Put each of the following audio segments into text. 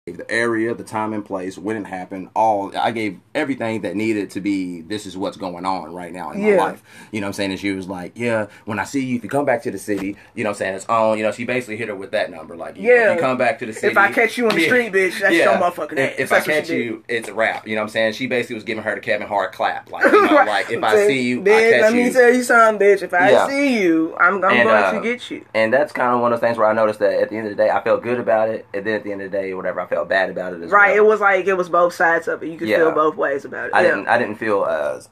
the area, the time and place, when it happened, all. I gave everything that needed to be, this is what's going on right now in my life. You know what I'm saying? And she was like, yeah, when I see you, if you come back to the city, you know what I'm saying, it's on. You know, she basically hit her with that number. Like, if you come back to the city. If I catch you on the street, bitch, that's your motherfucking ass. If I catch you, it's a wrap. You know what I'm saying? She basically was giving her the Kevin Hart clap. Like, you know, like, if I see you, bitch, I catch you. Let me tell you something, bitch. If I see you, I'm going to get you. And that's kind of one of those things where I noticed that at the end of the day, I felt good about it. And then at the end of the day, whatever, I felt bad about it as well. Right, it was like, it was both sides of it. You could feel both ways about it. I didn't feel as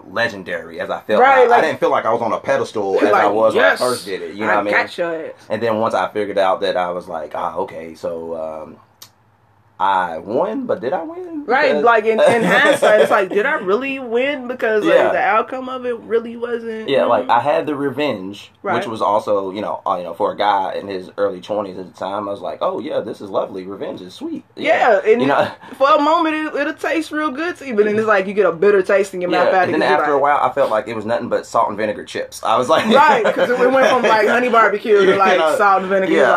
legendary as I felt. Right, I didn't feel like I was on a pedestal as I was when I first did it. You know what I mean? Got your ass. And then once I figured out that I was like, okay, so I won, but did I win? Right, like in hindsight, it's like, did I really win? Because like, the outcome of it really wasn't. Yeah, like I had the revenge, which was also, you know, for a guy in his early 20s at the time, I was like, oh yeah, this is lovely. Revenge is sweet. Yeah, and you know, for a moment it'll taste real good to you, but then it's like you get a bitter taste in your mouth. And then after a while, I felt like it was nothing but salt and vinegar chips. I was like, right, because it went from like honey barbecue to like salt and vinegar. Yeah,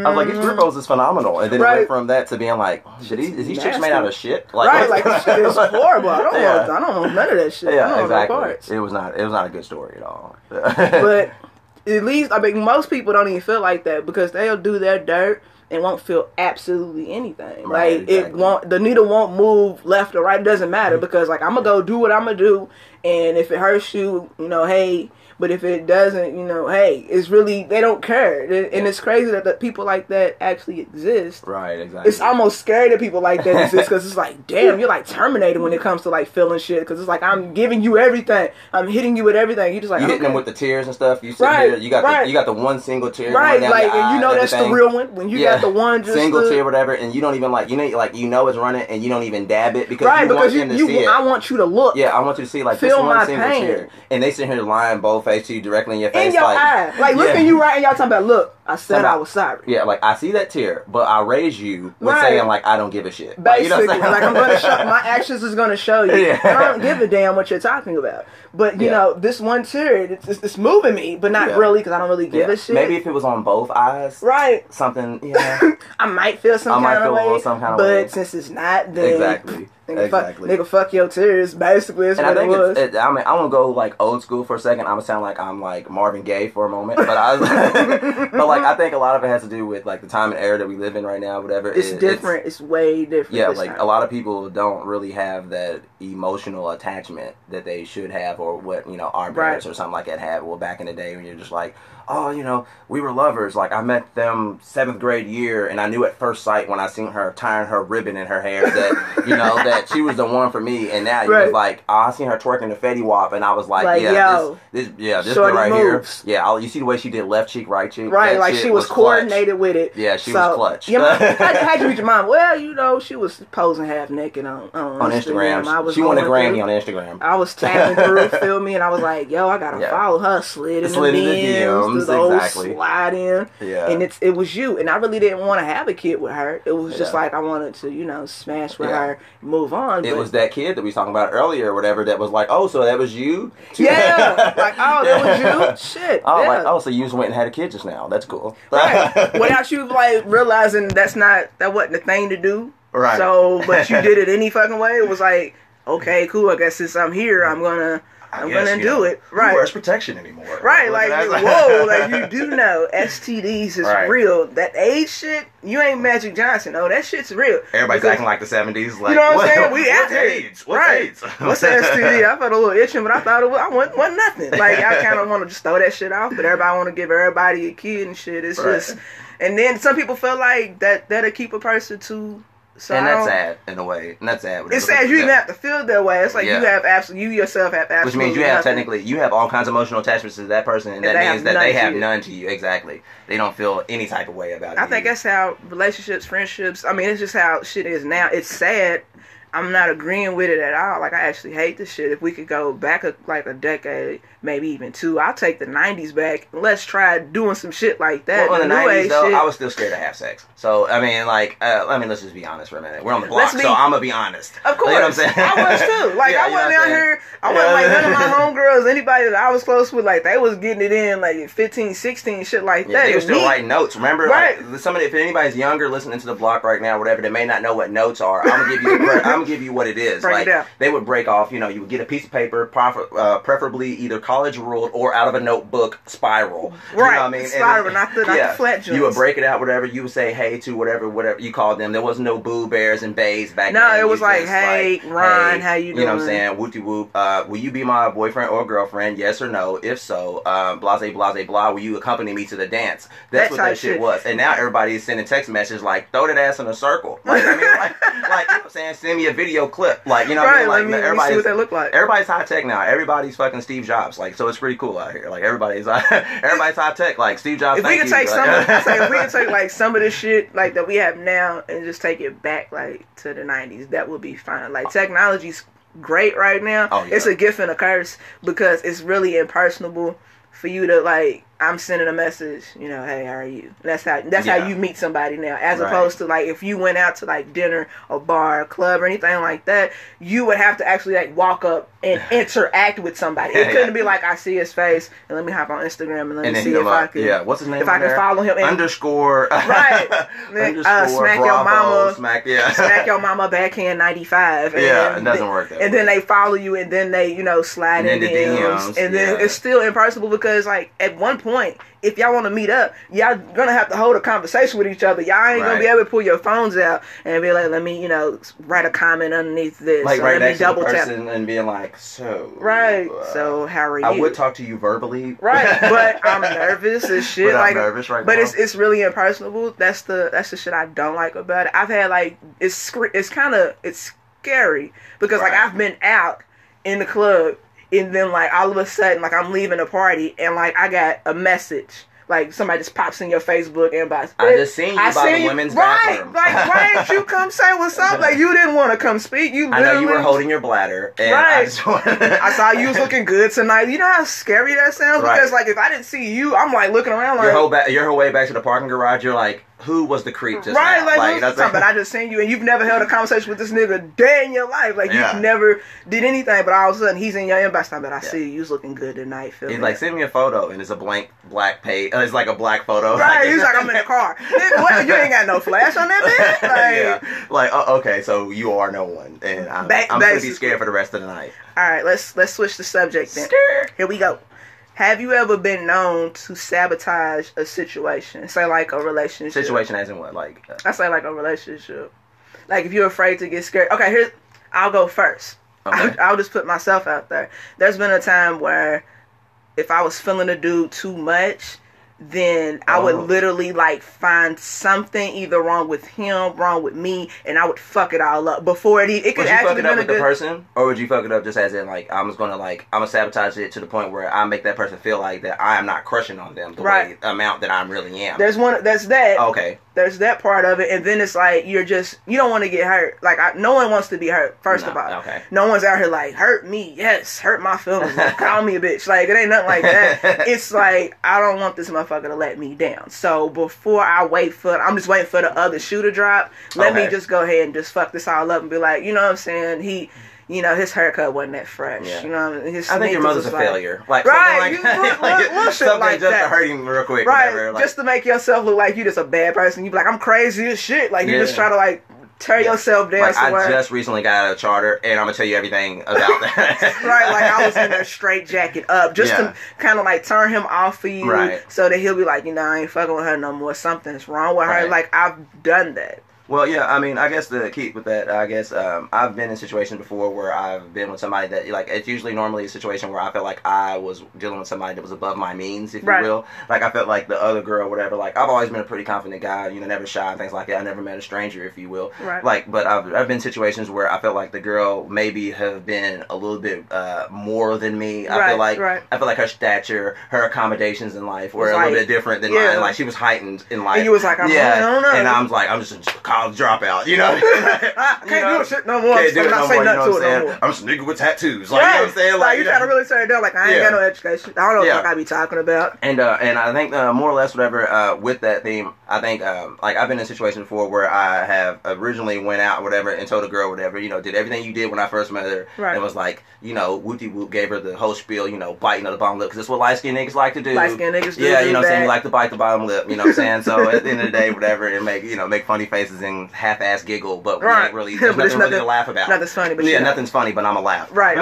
I was like, these Rippos is phenomenal, and then it went from that to being like, is these chicks made out of shit? Like, like this shit is horrible. I don't want none of that shit. Yeah, exactly. It was not a good story at all. But at least, I mean, most people don't even feel like that because they'll do their dirt and won't feel absolutely anything. Right, like the needle won't move left or right. It doesn't matter because like I'm gonna go do what I'm gonna do, and if it hurts you, you know, hey. But if it doesn't, you know, hey, it's really, they don't care. And it's crazy that people like that actually exist. Right, exactly. It's almost scary that people like that exist because it's like, damn, you're like Terminator when it comes to like feeling shit. Because it's like, I'm giving you everything. I'm hitting you with everything. You just like, you hitting them with the tears and stuff. You sit here, you got the one single tear. Right, like, and you know that's the real one. When you got the one just single tear, whatever, and you don't even like, you know it's running and you don't even dab it because you want them to see it. I want you to look. Yeah, I want you to see like this one single tear. And they sit here lying both face to you directly in your face. In your eye. Like, looking you right and y'all talking about, look, I said I was sorry. Yeah, like, I see that tear, but I raise you with saying, like, I don't give a shit. Basically. Like, you know like I'm going to show, my actions is going to show you. Yeah. I don't give a damn what you're talking about. But, you know, this one tear, it's moving me, but not really, because I don't really give a shit. Maybe if it was on both eyes. Right. Something, I might feel some kind of way. But since it's not, then... Exactly. Nigga, fuck your tears. Basically, is what it was. I mean, I'm gonna go like old school for a second. I'm gonna sound like I'm like Marvin Gaye for a moment, but I think a lot of it has to do with like the time and era that we live in right now. Whatever. It's different. It's way different. Yeah, like a lot of people don't really have that emotional attachment that they should have, or what our parents or something like that had. Well, back in the day when you're just like, oh, we were lovers. Like, I met them 7th grade year, and I knew at first sight when I seen her tying her ribbon in her hair that, that she was the one for me. And now you're like, I seen her twerking the Fetty Wap, and I was like this girl right moves. Here. Yeah, you see the way she did left cheek, right cheek. Right, like she was coordinated with it. Yeah, she was clutch. Yeah, how'd you meet your mom? Well, she was posing half naked on Instagram. She won a Grammy on Instagram. I was tapping through, feel me, and I was like, yo, I gotta follow her. Slid in the DMs. Exactly. Slide in, and it was you, and I really didn't want to have a kid with her. It was just like I wanted to, smash with her, move on. It was that kid that we was talking about earlier, or whatever, that was like, oh, so that was you? Yeah, like, oh, that was you? Shit. Oh, yeah. like, oh, so you just went and had a kid just now? That's cool. Right. Without you like realizing that wasn't the thing to do. Right. So, but you did it any fucking way. It was like, okay, cool. I guess since I'm here, I'm gonna do it. Right. Who wears protection anymore? Right. Like, whoa, like you do know STDs is real. That AIDS shit, you ain't Magic Johnson. Oh, that shit's real. Everybody's acting like the 70s. Like, you know what I'm saying? We what's AIDS? What's AIDS? What's STD? I felt a little itching, but I thought I wasn't nothing. Like, I kind of want to just throw that shit off, but everybody want to give everybody a kid and shit. It's just, and then some people feel like that'll keep a person too. So and that's sad in a way. And that's sad. It's sad you even have to feel that way. It's like you yourself have absolutely. Which means you have all kinds of emotional attachments to that person, and that means that they have none to you. Exactly. They don't feel any type of way about you. I think that's how relationships, friendships. I mean, it's just how shit is now. It's sad I'm not agreeing with it at all. Like, I actually hate this shit. If we could go back a decade, maybe even 2, I'll take the 90s back. Let's try doing some shit like that. Well, in the 90s, though, shit. I was still scared to have sex. So, I mean, like, let's just be honest for a minute. We're on the block, so I'm going to be honest. Of course. You know what I'm saying? I was too. Like, I wasn't out here, I wasn't like none of my homegirls, anybody that I was close with, like, they was getting it in, like, 15, 16, shit like that. They were still writing notes. Remember? Right. Like, if anybody's younger listening to the block right now, whatever, they may not know what notes are. I'm going to give you what it is. Break it down. They would break off, you would get a piece of paper, preferably either college ruled or out of a notebook spiral. Right. You know what I mean? Spiral, not the flat joints. You would break it out, whatever. You would say hey to whatever you called them. There was no boo bears and bays back then. No, it was like, hey, Ron, hey, how you doing? You know what I'm saying? Whoopty whoop. Will you be my boyfriend or girlfriend? Yes or no? If so, blase, blase, blah. Will you accompany me to the dance? That's what that shit was. And now everybody is sending text messages like, throw that ass in a circle. Like, I mean, like you know what I'm saying? Send me a video clip. Like, you know what I mean? Like, let me see what that look like. Everybody's high tech now. Everybody's fucking Steve Jobs. Like, so it's pretty cool out here. Like, everybody's high tech. Like, Steve Jobs. If we could take if we could take like some of the shit like that we have now and just take it back like to the 90s, that would be fine. Like, technology's great right now. Oh, yeah. It's a gift and a curse because it's really impersonable for you to like, I'm sending a message, hey, how are you? That's how you meet somebody now, as opposed to like if you went out to like dinner or bar or club or anything like that, you would have to actually like walk up and interact with somebody. It couldn't be like, I see his face and let me hop on Instagram and let me see if I could. Yeah, what's his name? If I can follow him. Underscore. Right. Smack Bravo, your mama. Smack your mama backhand 95. It doesn't work that way. And then they follow you and then they slide in DMs. And then it's still impersonable because like at one point, if y'all want to meet up, y'all gonna have to hold a conversation with each other. Y'all ain't gonna be able to pull your phones out and be like, let me, write a comment underneath this. Like right next to the double person and being like, so. Right. So how are you? I would talk to you verbally. Right, but I'm nervous as shit. I'm nervous right now. But it's really impersonable. That's the shit I don't like about it. I've had like it's scary because like I've been out in the club. And then, like, all of a sudden, like, I'm leaving a party, and, like, I got a message. Like, somebody just pops in your Facebook inbox. I just seen you by the women's bathroom. Right. Like, why didn't you come say what's up? Like, you didn't want to come speak. I know you were holding your bladder. And I saw you was looking good tonight. You know how scary that sounds? Because, like, if I didn't see you, I'm, like, looking around like... Your whole way back to the parking garage, you're like... Who was the creep just now? Like but I just seen you and you've never held a conversation with this nigga day in your life. Like, you never did anything, but all of a sudden he's in your inbox. But I see you was looking good tonight. He's like, send me a photo, and it's a blank black page. It's like a black photo. Right, he's like, I'm in the car. Nigga, what? You ain't got no flash on that, man? Like, okay, so you are no one, and I'm going to be scared for the rest of the night. All right, let's switch the subject then. Here we go. Have you ever been known to sabotage a situation? Say like a relationship. Situation as in what? Like I say like a relationship. Like if you're afraid to get scared. Okay, I'll go first. Okay. I'll just put myself out there. There's been a time where if I was feeling a dude too much, then I would literally like find something either wrong with him, wrong with me, and I would fuck it all up before it could actually be a good... Would you fuck it up with the person? Or would you fuck it up just as in like, I'm gonna sabotage it to the point where I make that person feel like that I am not crushing on them the way amount that I really am. There's that. Okay. There's that part of it, and then it's like you don't want to get hurt. Like no one wants to be hurt. First of all, no one's out here like hurt me. Yes, hurt my feelings. Like, call me a bitch. Like it ain't nothing like that. It's like I don't want this motherfucker to let me down. So before I'm just waiting for the other shoe to drop. Let me just go ahead and just fuck this all up and be like, you know what I'm saying? His haircut wasn't that fresh. Yeah. You know, I think your mother's a failure. Like, right, little shit like just that. To hurt him real quick. Right, whatever, just to make yourself look like you just a bad person. You be like, I'm crazy as shit. Like, you just try to, like, tear yourself down somewhere. I just recently got out of charter, and I'm going to tell you everything about that. Right, like, I was in a straight jacket up, just to kind of, like, turn him off for you. Right. So that he'll be like, I ain't fucking with her no more. Something's wrong with her. Like, I've done that. Well, yeah, I mean, I guess to keep with that, I've been in situations before where I've been with somebody that, like, it's usually normally a situation where I felt like I was dealing with somebody that was above my means, if you will. Like, I felt like the other girl, whatever, like, I've always been a pretty confident guy, never shy and things like that. I never met a stranger, if you will. Right. Like, but I've been in situations where I felt like the girl maybe have been a little bit more than me. I feel like her stature, her accommodations in life were a little bit different than mine. Like, she was heightened in life. And you was like, I don't know. And I was like, I'm just a college dropout, you know? I can't do shit no more. Can't do I'm it not no saying more, you know nothing what to it I'm no saying? more. I'm just a nigga with tattoos. Like, you know what I'm saying? Like you trying to really say it down, like, I ain't got no education. I don't know what the fuck I be talking about. And I think more or less whatever with that theme, I think like I've been in a situation before where I have originally went out whatever and told a girl whatever, you know, did everything you did when I first met her, and was like, you know, whoopty whoop, gave her the whole spiel, you know, biting of the bottom lip, because that's what light skinned niggas like to do. Light skinned niggas do. Yeah, you know what I'm saying? that. You like to bite the bottom lip, you know what I'm saying? So at the end of the day, whatever, and make funny faces and half ass giggle, but we ain't really, there's nothing really to laugh about. Nothing's funny, but nothing's funny, but I'm a laugh. Right.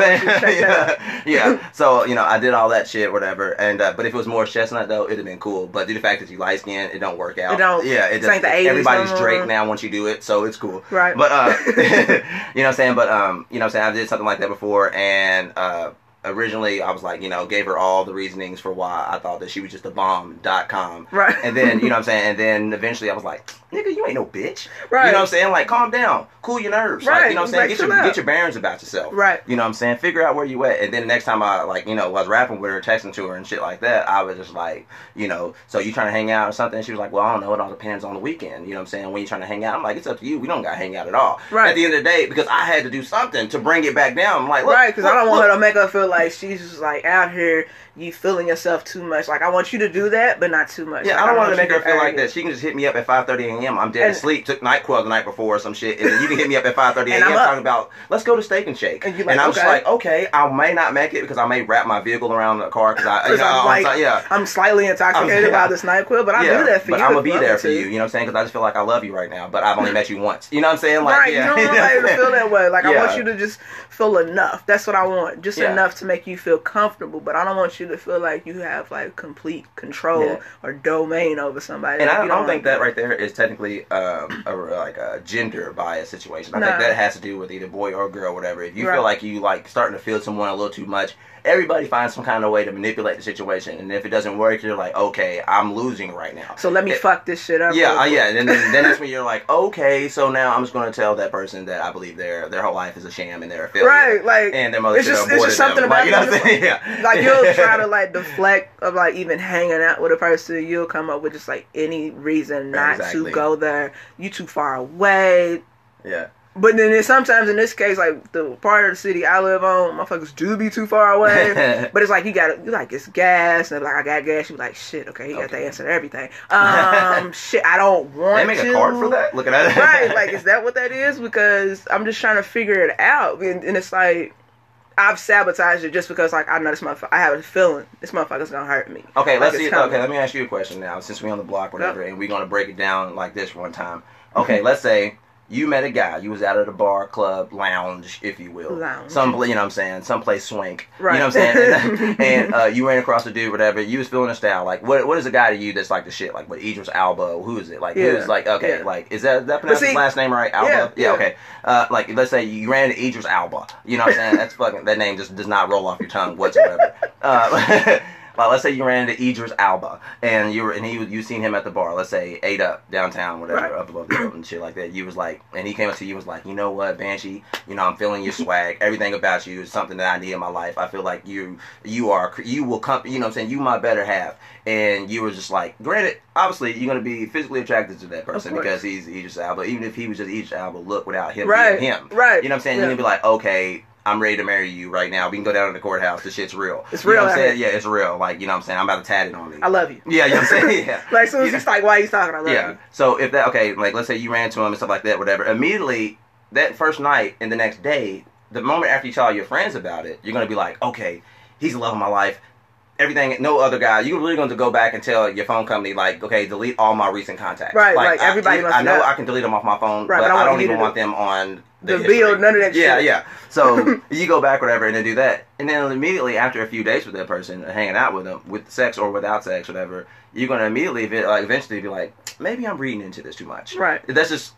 Yeah. So, you know, I did all that shit, whatever. And but if it was more chestnut though, it'd have been cool. But due to the fact that you light skinned, it don't work out. It don't. Yeah, it just ain't the 80s. Everybody's Drake now once you do it, so it's cool. Right. But you know what I'm saying? But you know what I'm saying, I did something like that before, and originally I was like, you know, gave her all the reasonings for why I thought that she was just a bomb.com. Right. And then, you know what I'm saying, and then eventually I was like, nigga, you ain't no bitch. Right. You know what I'm saying? Like, calm down. Cool your nerves. Right. Like, you know what I'm saying? Like, Get your bearings about yourself. Right. You know what I'm saying? Figure out where you at. And then the next time I, like, you know, was rapping with her, texting to her and shit like that, I was just like, you know, so you trying to hang out or something? She was like, well, I don't know. It all depends on the weekend. You know what I'm saying? When you trying to hang out, I'm like, it's up to you. We don't got to hang out at all. Right. At the end of the day, because I had to do something to bring it back down. I'm like, look, right, because I don't want her to make her feel like she's just like out here, you feeling yourself too much. Like, I want you to do that, but not too much. Yeah, like, I don't want to make her feel like arrogant. that. She can just hit me up at 5:30 a.m. I'm dead asleep, took NyQuil the night before or some shit, and then you can hit me up at 5:30 a.m. talking about, let's go to Steak and Shake. And, like, I'm just like, okay, I may not make it because I may wrap my vehicle around the car because I'm slightly intoxicated by this NyQuil, but I'll do that for you. But I'm going to be there for you, you know what I'm saying? Because I just feel like I love you right now, but I've only met you once. You know what I'm saying? Like, right, you don't want nobody to feel that way. Like, I want you to just feel enough. That's what I want. Just enough to make you feel comfortable, but I don't want you to feel like you have, like, complete control or domain over somebody. And like, I don't think that right there is technically a gender bias situation. I think that has to do with either boy or girl, whatever. If you feel like you like starting to feel someone a little too much, everybody finds some kind of way to manipulate the situation, and if it doesn't work, you're like, okay, I'm losing right now. So let me fuck this shit up. Yeah, and then that's when you're like, okay, so now I'm just going to tell that person that I believe their whole life is a sham and they're a failure. Right, like, and their mother it's just something them. about like, you know what I'm saying? Yeah. Like, you'll try to like deflect of like even hanging out with a person. You'll come up with just like any reason not to go there. You too far away. Yeah. But then sometimes in this case, like the part of the city I live on, motherfuckers do be too far away. But it's like you like it's gas, and like I got gas. You be like, shit, okay, he got the answer to everything. Shit, I don't want. They make a card for that. Looking at it, right? Like, is that what that is? Because I'm just trying to figure it out, and it's like I've sabotaged it just because like I know this motherfucker. I have a feeling this motherfucker's gonna hurt me. Okay, like, let's see. Okay, let me ask you a question now. Since we're on the block, whatever, and we're gonna break it down like this one time. Okay, let's say you met a guy. You was out at a bar, club, lounge, if you will. Lounge. You know what I'm saying? Someplace swank. Right. You know what I'm saying? And you ran across a dude, whatever. You was feeling a style. Like, what is a guy to you that's like the shit? Like, what, Idris Elba? Who is it? Like, who's like, okay, like, is that pronounced his last name right? Alba? Yeah, okay. Like, let's say you ran into Idris Elba. You know what I'm saying? That's fucking, that name just does not roll off your tongue whatsoever. Well, let's say you ran into Idris Elba, and you seen him at the bar. Let's say 8 Up downtown, whatever, up above the building and shit like that. You was like, and he came up to you, was like, you know what, Banshee, you know, I'm feeling your swag. Everything about you is something that I need in my life. I feel like you will come. You know what I'm saying? You my better half. And you were just like, granted, obviously you're gonna be physically attracted to that person because he's Idris Elba. Even if he was just Idris Elba, look without him being him. Right. You know what I'm saying? Yeah. You're gonna be like, okay, I'm ready to marry you right now. We can go down to the courthouse. This shit's real. It's real. You know what I'm saying? Yeah, it's real. Like, you know what I'm saying? I'm about to tat it on me. I love you. Yeah, you know what I'm saying? Yeah. Like, as soon as he's like, why he's talking, I love you. So if that, okay, like, let's say you ran to him and stuff like that, whatever. Immediately, that first night and the next day, the moment after you tell your friends about it, you're going to be like, okay, he's the love of my life. Everything, no other guy. You're really going to go back and tell your phone company, like, okay, delete all my recent contacts. Right, like everybody must I know know. I can delete them off my phone, right, but I don't even want them on the bill, none of that shit. Yeah. So you go back, whatever, and then do that. And then immediately after a few days with that person, hanging out with them, with sex or without sex, whatever, you're going to immediately, eventually be like, maybe I'm reading into this too much. Right. That's just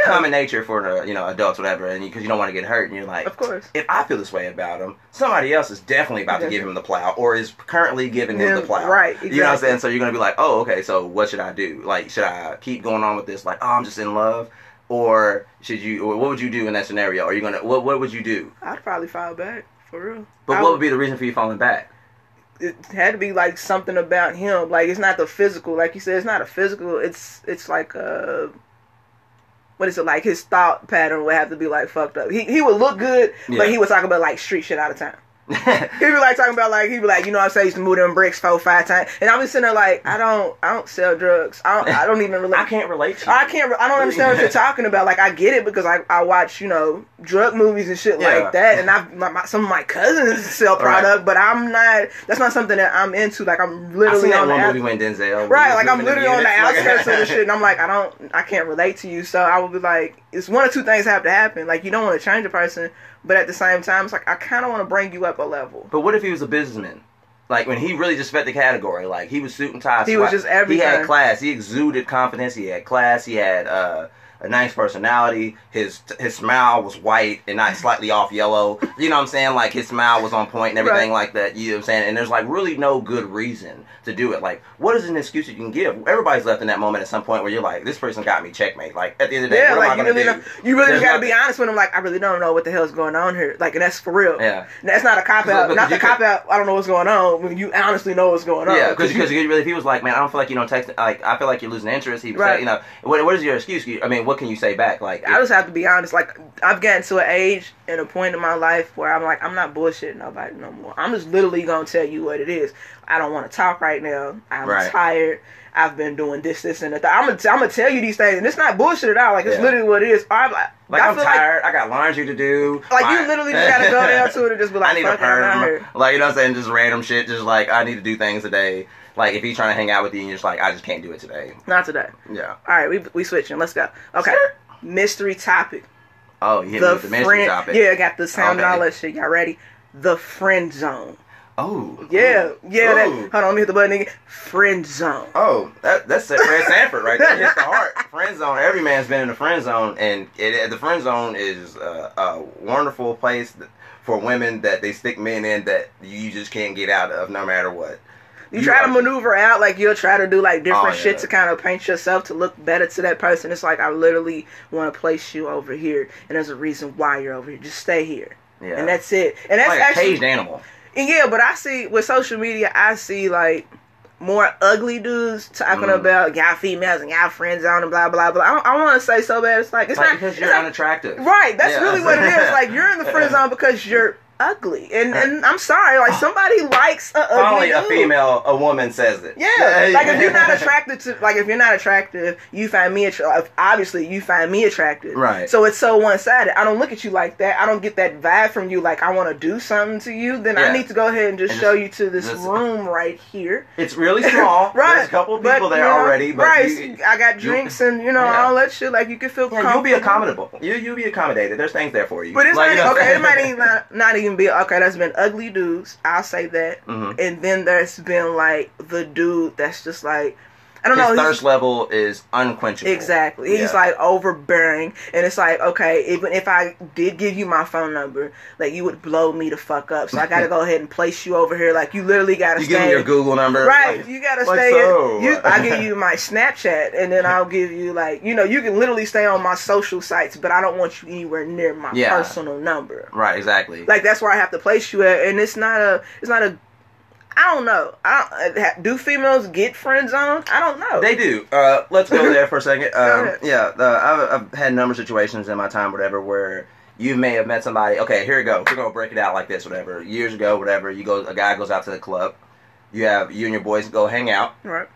common nature for adults, whatever, and because you don't want to get hurt, and you're like, of course, if I feel this way about him, somebody else is definitely about to give him the plow, or is currently giving him the plow, right? Exactly. You know what I'm saying? So you're gonna be like, oh, okay, so what should I do? Like, should I keep going on with this? Like, oh, I'm just in love, or what would you do in that scenario? Are you gonna what would you do? I'd probably fall back for real. But what would be the reason for you falling back? It had to be like something about him. Like, it's not the physical, like you said, it's not a physical. It's like what is it, like his thought pattern would have to be like fucked up. He would look good, but he would talk about like street shit all the time. He'd be like talking about like, he'd be like, you know what I'm saying, I used to move them bricks 4-5 times, and I'll be sitting there like, I don't sell drugs. I don't even relate. I can't relate to you. I don't understand what you're talking about. Like, I get it because I watch, you know, drug movies and shit like that, and some of my cousins sell product, but I'm not. That's not something that I'm into. Like, I'm literally on one movie when Denzel. Right, like I'm literally on the outskirts of the shit, and I'm like, I can't relate to you. So I would be like, it's one of two things have to happen. Like, you don't want to change a person, but at the same time, it's like, I kind of want to bring you up a level. But what if he was a businessman? Like, when he really just fit the category. Like, he was suit and tie. He was just everything. He had class. He exuded confidence. He had class. He had a nice personality. His smile was white and not slightly off yellow. You know what I'm saying? Like, his smile was on point and everything like that. You know what I'm saying? And there's, like, really no good reason to do it. Like, what is an excuse you can give? Everybody's left in that moment at some point where you're like, this person got me checkmate. Like, at the end of the day, what am I going to do? You really got to be honest with them. Like, I really don't know what the hell's going on here. Like, and that's for real. Yeah. That's not a cop-out. Not the cop-out, I don't know what's going on, when you honestly know what's going on. Yeah, because if he was like, man, I don't feel like you don't text, like, I feel like you're losing interest, he would say, you know, what is your excuse? I mean, what can you say back? Like, I just have to be honest. Like, I've gotten to an age and a point in my life where I'm like, I'm not bullshitting nobody no more. I'm just literally going to tell you what it is. I don't want to talk right now. I'm tired. I've been doing this, and that. I'm gonna tell you these things, and it's not bullshit at all. Like, it's literally what it is. I'm tired. I got laundry to do. Like, you literally just gotta go down to it and just be like, I need a perm. Like, you know what I'm saying? Just random shit. Just like, I need to do things today. Like, if he's trying to hang out with you and you're just like, I just can't do it today. Not today. Yeah. All right, we switching. Let's go. Okay. Sure. Mystery topic. Oh, you hit me with the mystery topic. Yeah, I got the sound and all that shit. Y'all ready? The friend zone. Oh. Yeah. Hold on, let me hit the button again. Friend zone. Oh, that's Fred Sanford right there. Hits the heart. Friend zone. Every man's been in the friend zone, and the friend zone is a wonderful place for women that they stick men in that you just can't get out of no matter what. You try to maneuver out, like, you'll try to do, like, different shit to kind of paint yourself to look better to that person. It's like, I literally want to place you over here, and there's a reason why you're over here. Just stay here. Yeah. And that's it. And that's like actually a caged animal. And yeah, but I see, with social media, I see, like, more ugly dudes talking about y'all females and y'all friend zone and blah, blah, blah. I want to say so bad. It's like, it's not because you're unattractive. Right. That's really what it is. Like, you're in the friend zone because you're ugly, and I'm sorry, like, somebody likes a ugly dude. A woman says it. Yeah, like, if you're not attractive, you find me attractive. Obviously, you find me attractive. Right. So it's so one-sided. I don't look at you like that. I don't get that vibe from you. Like, I want to do something to you. Then I need to go ahead and just show you to this room right here. It's really small. Right. There's a couple of people there already. But I got drinks and all that shit. Like, you can feel comfortable. You'll be accommodable. You'll be accommodated. There's things there for you. But it's like, it might even not even be okay. There's been ugly dudes, I'll say that, and then there's been like the dude that's just like, I don't know. His thirst level is unquenchable. Exactly. He's like overbearing, and it's like, okay, even if I did give you my phone number, like, you would blow me the fuck up. So I got to go ahead and place you over here. Like, you literally got to stay. You give me your Google number, right? Like, you got to stay. I give you my Snapchat, and then I'll give you, like, you can literally stay on my social sites, but I don't want you anywhere near my personal number. Right. Exactly. Like, that's where I have to place you at, and it's not a. I don't know. Do females get friend zoned? I don't know. They do. Let's go there for a second. I've had a number of situations in my time, whatever, where you may have met somebody. Okay, here we go. We're gonna break it out like this, whatever. Years ago, whatever. A guy goes out to the club. You and your boys go hang out. Right.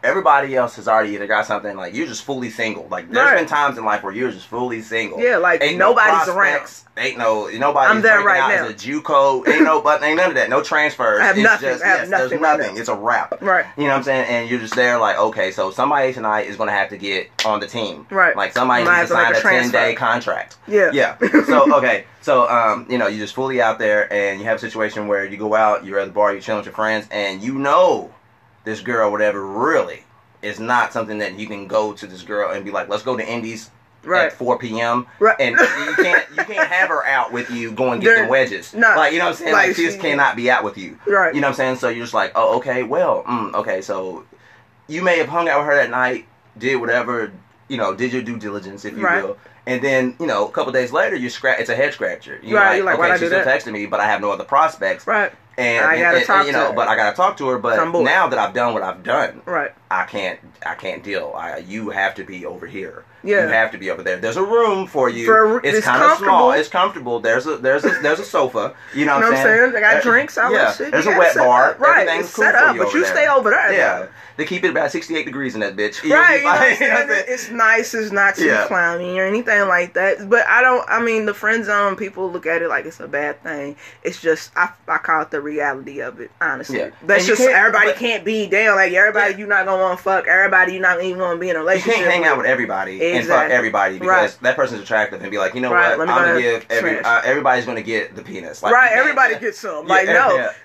Everybody else has already either got something, like, you're just fully single. Like, there's been times in life where you're just fully single. Yeah, like, ain't nobody's around. Nobody's I'm there right now. As a JUCO. Ain't none of that. No transfers. I have nothing. There's nothing. Right, it's a wrap. Right. You know what I'm saying? And you're just there like, okay, so somebody tonight is going to have to get on the team. Right. Like, somebody needs to sign a 10-day contract. Yeah. Yeah. So, okay. So, you're just fully out there, and you have a situation where you go out, you're at the bar, you're chilling with your friends, and this girl, whatever, really is not something that you can go to this girl and be like, let's go to Indies at 4 p.m. Right. And you can't have her out with you going get the wedges. No. Like, you know what I'm saying? Like, she just cannot be out with you. Right. You know what I'm saying? So you're just like, oh, okay, well, okay, so you may have hung out with her that night, did whatever, did your due diligence, if you will. And then, a couple days later, it's a head scratcher. You're like, why okay, she's still texting me, but I have no other prospects. Right. And I gotta talk to her. But I gotta talk to her. But now that I've done what I've done, right, I can't deal. You have to be over here. Yeah. You have to be over there. There's a room for you. It's kind of small. It's comfortable. There's a sofa. You know what I'm saying? I got drinks. Shit. There's a wet bar. Right. Everything's cool set up, but you stay over there. Yeah. They keep it about 68 degrees in that bitch. Right. You know what I'm saying? It's nice. It's not too clowny or anything like that. But the friend zone, people look at it like it's a bad thing. It's just, I call it the reality of it, honestly. Yeah. That's just, everybody can't be down. Like, everybody you're not going to want to fuck. Everybody you're not even going to be in a relationship. You can't hang out with everybody and fuck everybody because that person's attractive and be like, you know what? I'm going to give everybody's going to get the penis. Like, everybody gets some. Like,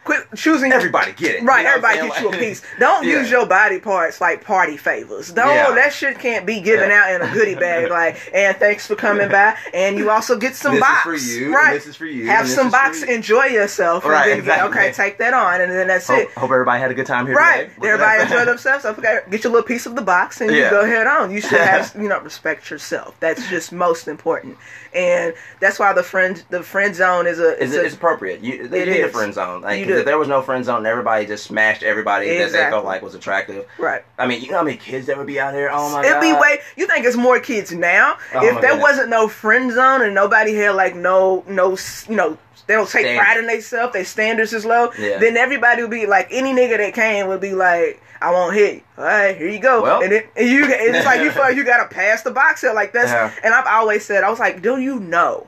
quit choosing. Everybody get it. Right, everybody gets you a piece. Don't use your body parts like party favors. That shit can't be given out in a goodie bag. Like, and thanks for coming by. And you also get some box. This is for you. Right. This is for you. Have some box. Enjoy yourself. And right. Then Exactly. Take that on, and then that's it. Hope everybody had a good time here. Right. Today. Everybody enjoyed themselves. So get your little piece of the box, and you go head on. You should have respect yourself. That's just most important. And that's why the friend zone is appropriate. They need a friend zone. Like, if there was no friend zone, everybody just smashed everybody that they felt like was attractive. Right. I mean, you know how many kids there would be out here? Oh my god. It'd be you think it's more kids now? If there wasn't no friend zone and nobody had like no they don't take pride in themselves, their standards is low, then everybody would be like, any nigga that came would be like, I won't hit you. All right, here you go. Well, it's like you feel like you gotta pass the box here like this. And I've always said, I was like, do you know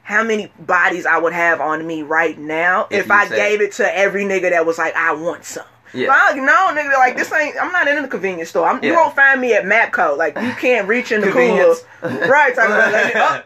how many bodies I would have on me right now if I gave it to every nigga that was like, I want some? Yeah. Like, no, nigga, like, this ain't, I'm not in the convenience store. You won't find me at Mapco. Like, you can't reach in the cooler. Right, talking about,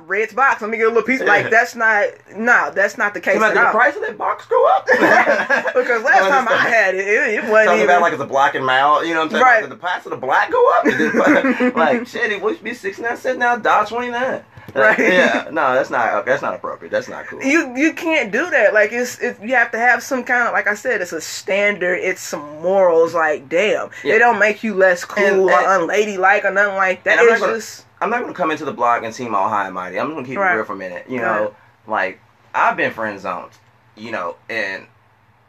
Red's box, let me get a little piece. Like, that's not the case at all. Did the price of that box go up? Because last time I had it wasn't talking even. about like it's a black and mild, you know what I'm saying? Right. Like, did the price of the black go up? Like, shit, it used to be 69 cents now, $1.29. Right. Yeah. No, that's not appropriate. That's not cool. You can't do that. Like, it's you have to have some kind of, like I said, it's a standard. It's some morals. Like, damn, they don't make you less cool or unladylike or nothing like that. I'm not going to come into the block and seem all high and mighty. I'm just going to keep it real for a minute. You know, like, I've been friend zoned, and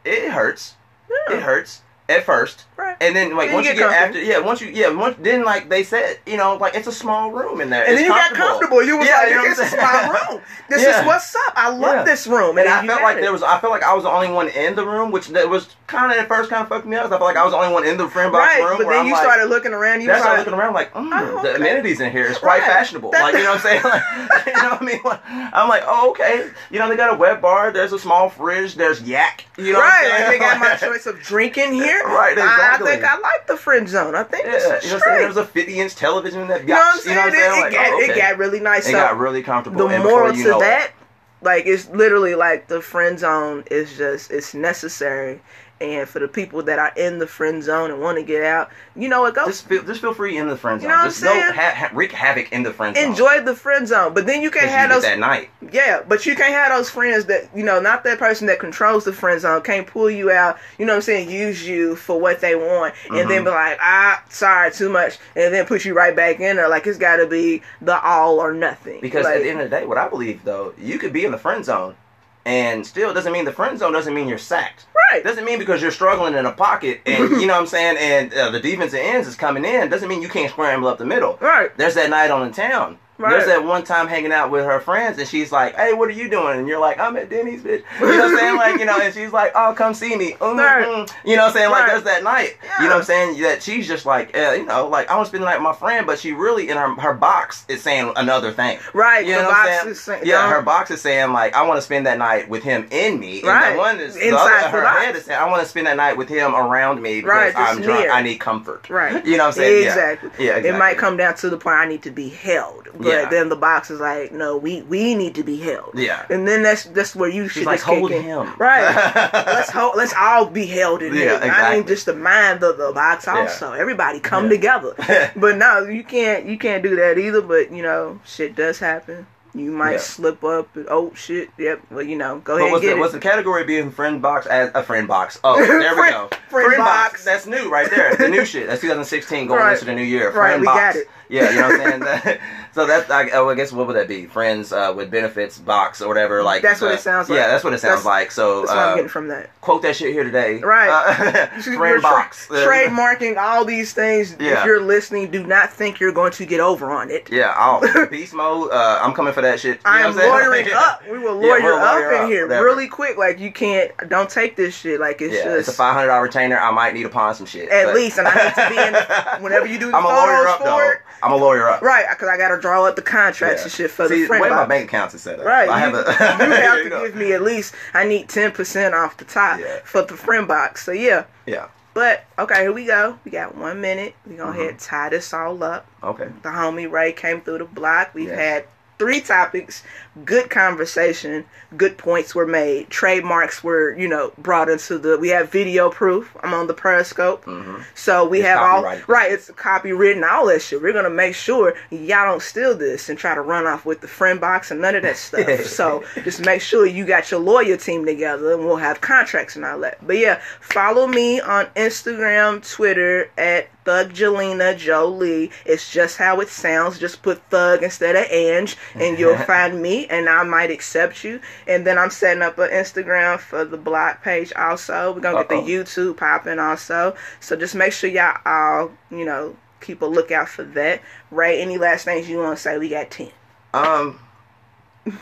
it hurts. Yeah. It hurts at first. Right. And then, like, once you get after, then, like, they said, like, it's a small room in there. And then you got comfortable. You was like, it's a small room. This is what's up. I love this room. And I felt like I felt like I was the only one in the room, which that was kind of at first kind of fucked me up. I felt like I was the only one in the friend box room. But then you started looking around. You started looking around like, the amenities in here is quite fashionable. Like, you know what I'm saying? Like, you know what I mean? I'm like, oh, okay. They got a wet bar. There's a small fridge. There's yak. You know what I'm saying? Like, they got my choice of drinking here. Right, exactly. I think I like the friend zone. I think it's straight. There was a 50-inch television in that box. You know what I'm saying? It got really nice. It got really comfortable. The moral to that, like, it's literally like the friend zone is just, it's necessary. And for the people that are in the friend zone and want to get out, just feel free in the friend zone. You know what just I'm saying? Wreak havoc in the friend zone. Enjoy the friend zone, but then you can't have those that night. Yeah, but you can't have those friends that not that person that controls the friend zone can't pull you out. You know what I'm saying? Use you for what they want, and then be like, sorry, too much, and then put you right back in there. Like, it's got to be the all or nothing. Because at the end of the day, what I believe though, you could be in the friend zone. And still doesn't mean the friend zone doesn't mean you're sacked. Right. Doesn't mean because you're struggling in a pocket and, you know what I'm saying, and the defensive ends is coming in, doesn't mean you can't scramble up the middle. Right. There's that night on the town. Right. There's that one time hanging out with her friends and she's like, hey, what are you doing? And you're like, I'm at Denny's, bitch. You know what I'm saying? Like, and she's like, oh, come see me. You know what I'm saying? Like, there's that night. Yeah. You know what I'm saying? That she's just like, like, I want to spend the night with my friend, but she really, in her box, is saying another thing. Right. You know what I'm saying? Her box is saying, like, I want to spend that night with him in me. And right. the one is, her head is saying, I want to spend that night with him around me because I'm drunk. I need comfort. Right. You know what I'm saying? Exactly. Yeah, exactly. It might come down to the point I need to be held. But then the box is like, no, we need to be held. Yeah. And then that's where you should like, just hold kick in. him. Right. Let's all be held in here. Exactly. I mean, just the mind of the box also. Everybody come together. But no, you can't do that either, but shit does happen. You might slip up and, oh shit, yep, well, you know, go ahead and get it. Was the category being friend box as a friend box? Oh, there we go. Friend box. That's new right there. The new shit. That's 2016 going into the new year. Friend we box. got it. Yeah, you know what I'm saying? So that's, I guess, what would that be? Friends with benefits box or whatever. Like that's what it sounds like. Yeah, that's what it sounds like. So that's what I'm getting from that. Quote that shit here today. Right. Friend box. Trademarking all these things. Yeah. If you're listening, do not think you're going to get over on it. Yeah. Oh, beast mode. I'm coming for that shit. I'm lawyering up. We will lawyer up in here really quick. Like, you can't. Don't take this shit. Like, it's just. It's a $500 retainer. I might need to pawn some shit. At least, and I need to be in. Whenever you do the photos for it. I'm a lawyer up. Right, because I got to draw up the contracts and shit for the friend box. The way my bank accounts is set up. Right, I you have to give me at least, I need 10% off the top for the friend box. So, yeah. Yeah. But, okay, here we go. We got 1 minute. We're going to ahead and tie this all up. Okay. The homie Ray came through the block. We've had 3 topics, good conversation, good points were made, trademarks were, you know, brought into the, we have video proof. I'm on the periscope. So we have all, it's copywritten, all that shit. We're going to make sure y'all don't steal this and try to run off with the friend box and none of that stuff. So just make sure you got your lawyer team together and we'll have contracts and all that. But yeah, follow me on Instagram, Twitter at Thugjalina Jolie. It's just how it sounds. Just put Thug instead of Ange, and you'll find me, and I might accept you. And then I'm setting up an Instagram for the blog page also. We're gonna get the YouTube popping also. So just make sure y'all all, you know, keep a lookout for that. Ray, any last things you want to say? We got 10.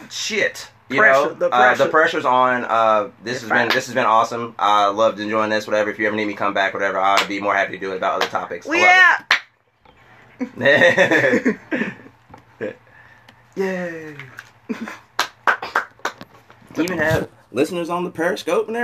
Shit. The pressure's on. This has been awesome. I loved enjoying this. Whatever. If you ever need me come back, whatever, I'll be more happy to do it about other topics. Yeah. Yay. Even have listeners on the Periscope and everything.